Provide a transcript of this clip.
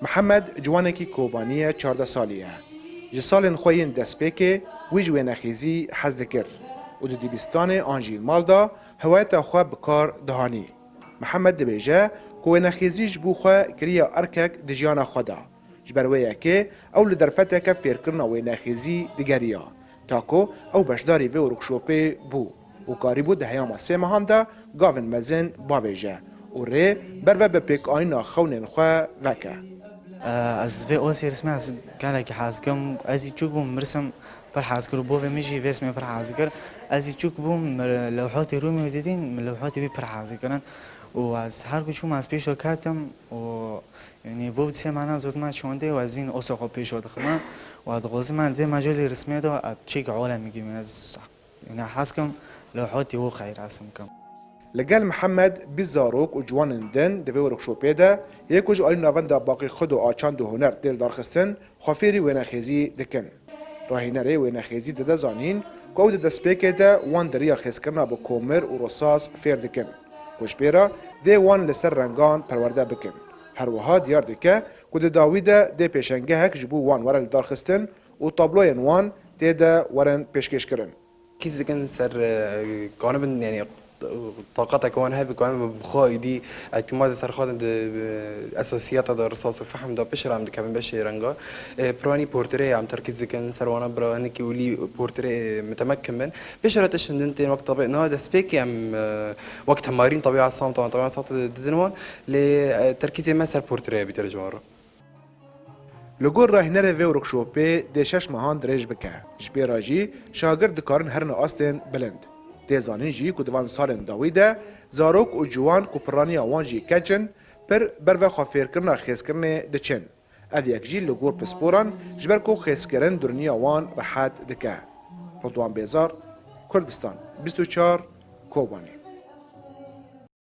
محمد جوانکی کوبانیه 14 سالیه. جسالن خوین دسپیکه ویج وینخیزی حز دکر و دو دیبستان آنجیل مالدا هوایت خواه بکار دهانی. محمد دبیجه که وینخیزی جبو خواه کریا ارکک دجیانا خودا. جبرویه که او لدرفته که فیرکرنا وینخیزی دگریا. تاکو او بشداری و رکشوپه بو. و کاری بود هیاما سه مهانده گاون مزن باویجه. و ری برو به پیک آینا خونین خواه وکه. از في اوسي رسمي از قالك حازكم ازي تشوفهم مرسم فرحازكر وبوفي ميجي فيسمي فرحازكر ازي تشوفهم لوحاتي رومي وديدين من لوحاتي بي فرحازكرن وعز هركو شو ماس بيشو كاتم و يعني فوت سي معنا زود ما شوندي وازين اوسو بيشو دخما وادغوز ما دي مجالي رسمي دو اتشيك عالمي من از يعني حاسكم لوحاتي هو خير رسمكم لگل محمد بیزاروک و جوانن دن دوی ورکشوپه ده یکوج آلی نوانده باقی خود و آچاند و هنر دل دارخستن خافیری وینخیزی دکن. راهینره وینخیزی ده زانین که او ده دسپیکه ده وان دریا خیزکرنا با کومر و رصاص فیر دکن. کشپیرا ده وان لسر رنگان پرورده بکن. هر وها دیار دکه که ده داوی ده پیشنگه هک جبو وان ورل دارخستن و تابلوین وان ده ورن پیشکش کرن. كيز كان سر قانون يعني طاقتك كمان هابي كمان بخاي دي اعتماد سر خاطر اساسيات هذا الرصاص وفهم ده بشر عم كمان بشي رنجا براني بورتري عم تركيز كان سر وانا براني كيولي بورتري متمكن من بشر تشن انت وقت طبيعي هذا سبيكي عم وقت تمارين طبيعه صامته طبيعه صامته دنوان لتركيز ما سر بورتري بترجمه لگور راهنره و ورکشوپه ده 6 ماهان درج بکه. جبیرا جی شاگرد کارن هرن آستن بلند. ده زانین جی که دوان سالن داویده زاروک و جوان که پرانی آوان جی کچن پر برو خافیر کرنا خیز کرنه ده چن. او یک جی لگور پسپوران جبر که خیز کرن درنی آوان راحت دکه. رضوان بیزار کردستان 24 کوبانی.